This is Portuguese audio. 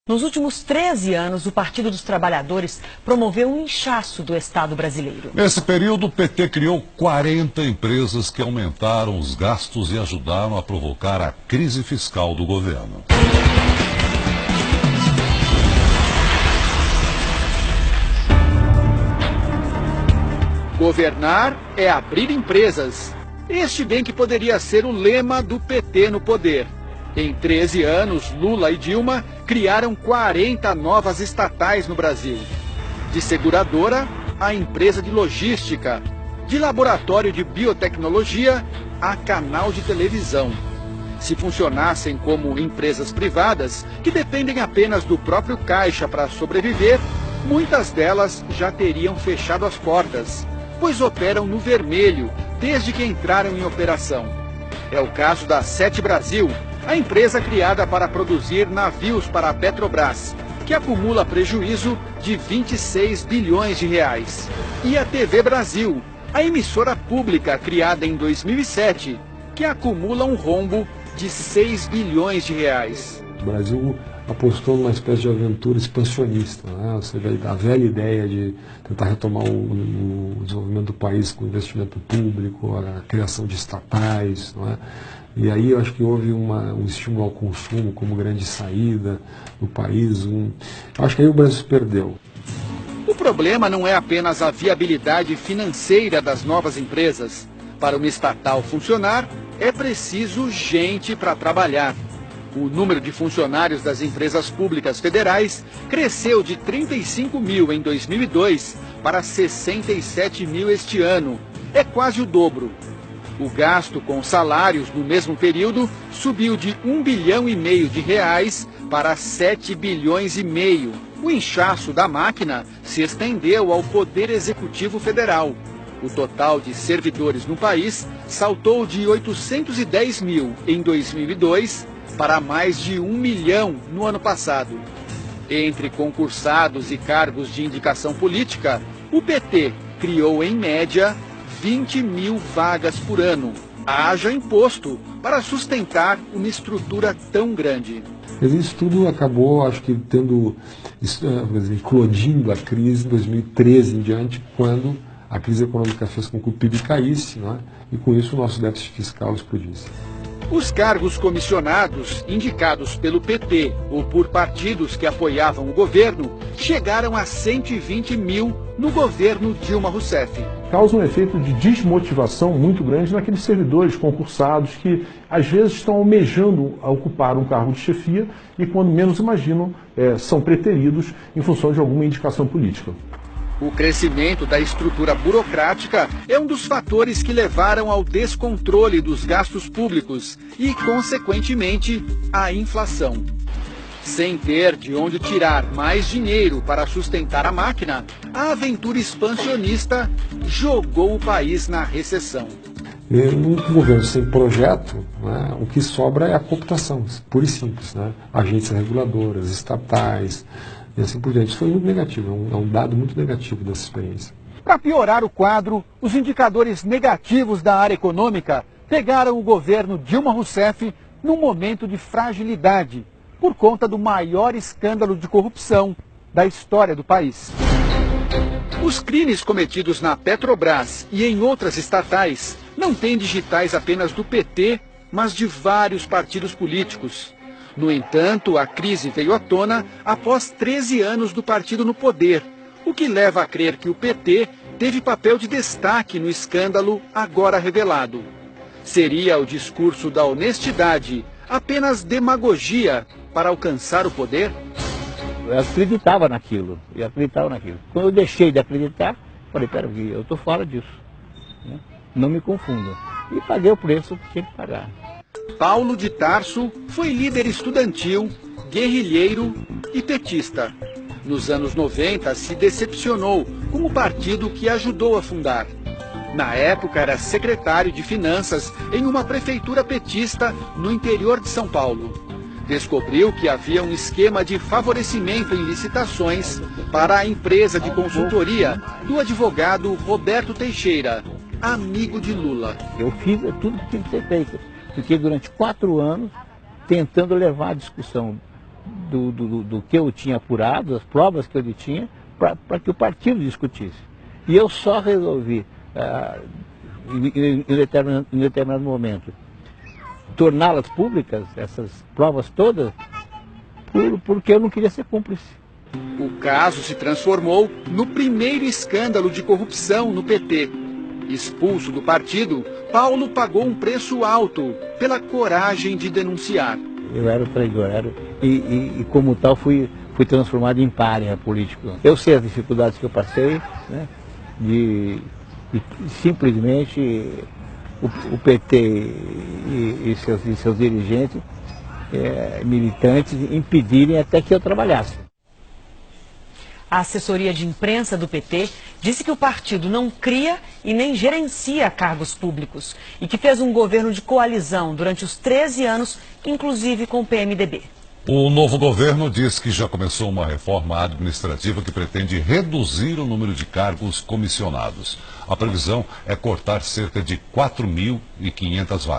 Nos últimos 13 anos, o Partido dos Trabalhadores promoveu um inchaço do Estado brasileiro. Nesse período, o PT criou 40 empresas que aumentaram os gastos e ajudaram a provocar a crise fiscal do governo. Governar é abrir empresas. Este bem que poderia ser o lema do PT no poder. Em 13 anos, Lula e Dilma criaram 40 novas estatais no Brasil. De seguradora a empresa de logística, de laboratório de biotecnologia a canal de televisão. Se funcionassem como empresas privadas, que dependem apenas do próprio caixa para sobreviver, muitas delas já teriam fechado as portas, pois operam no vermelho desde que entraram em operação. É o caso da Sete Brasil, a empresa criada para produzir navios para a Petrobras, que acumula prejuízo de 26 bilhões de reais. E a TV Brasil, a emissora pública criada em 2007, que acumula um rombo de 6 bilhões de reais. O Brasil apostou numa espécie de aventura expansionista, né? Ou seja, a velha ideia de tentar retomar o desenvolvimento do país com investimento público, a criação de estatais, não é? E aí eu acho que houve um estímulo ao consumo como grande saída do país. Acho que aí o Brasil se perdeu. O problema não é apenas a viabilidade financeira das novas empresas. Para uma estatal funcionar, é preciso gente para trabalhar. O número de funcionários das empresas públicas federais cresceu de 35 mil em 2002 para 67 mil este ano. É quase o dobro. O gasto com salários no mesmo período subiu de 1,5 bilhão de reais para 7,5 bilhões. O inchaço da máquina se estendeu ao Poder Executivo Federal. O total de servidores no país saltou de 810 mil em 2002 para mais de 1 milhão no ano passado. Entre concursados e cargos de indicação política, o PT criou, em média, 20 mil vagas por ano. Haja imposto para sustentar uma estrutura tão grande. Mas isso tudo acabou, acho que, eclodindo a crise em 2013 em diante, quando a crise econômica fez com que o PIB caísse, não é? E com isso o nosso déficit fiscal explodisse. Os cargos comissionados, indicados pelo PT ou por partidos que apoiavam o governo, chegaram a 120 mil no governo Dilma Rousseff. Causa um efeito de desmotivação muito grande naqueles servidores concursados que, às vezes, estão almejando a ocupar um cargo de chefia e, quando menos imaginam, são preteridos em função de alguma indicação política. O crescimento da estrutura burocrática é um dos fatores que levaram ao descontrole dos gastos públicos e, consequentemente, à inflação. Sem ter de onde tirar mais dinheiro para sustentar a máquina, a aventura expansionista jogou o país na recessão. Num governo sem projeto, né, o que sobra é a cooptação, pura e simples, né? Agências reguladoras, estatais, e assim por diante. Isso foi muito negativo, é um dado muito negativo dessa experiência. Para piorar o quadro, os indicadores negativos da área econômica pegaram o governo Dilma Rousseff num momento de fragilidade, por conta do maior escândalo de corrupção da história do país. Os crimes cometidos na Petrobras e em outras estatais não têm digitais apenas do PT, mas de vários partidos políticos. No entanto, a crise veio à tona após 13 anos do partido no poder, o que leva a crer que o PT teve papel de destaque no escândalo agora revelado. Seria o discurso da honestidade apenas demagogia para alcançar o poder? Eu acreditava naquilo. Quando eu deixei de acreditar, falei, peraí, eu estou fora disso. Né? Não me confunda. E paguei o preço que tinha que pagar. Paulo de Tarso foi líder estudantil, guerrilheiro e petista. Nos anos 90, se decepcionou com o partido que ajudou a fundar. Na época, era secretário de Finanças em uma prefeitura petista no interior de São Paulo. Descobriu que havia um esquema de favorecimento em licitações para a empresa de consultoria do advogado Roberto Teixeira, amigo de Lula. Eu fiz tudo que tinha que ser feito. Fiquei durante 4 anos tentando levar a discussão do que eu tinha apurado, as provas que eu tinha, para que o partido discutisse. E eu só resolvi, em determinado momento, torná-las públicas, essas provas todas, porque eu não queria ser cúmplice. O caso se transformou no primeiro escândalo de corrupção no PT. Expulso do partido, Paulo pagou um preço alto pela coragem de denunciar. Eu era o traidor, e como tal fui transformado em pária político. Eu sei as dificuldades que eu passei, né, de simplesmente o PT e seus dirigentes, militantes, impedirem até que eu trabalhasse. A assessoria de imprensa do PT disse que o partido não cria e nem gerencia cargos públicos e que fez um governo de coalizão durante os 13 anos, inclusive com o PMDB. O novo governo diz que já começou uma reforma administrativa que pretende reduzir o número de cargos comissionados. A previsão é cortar cerca de 4.500 vagas.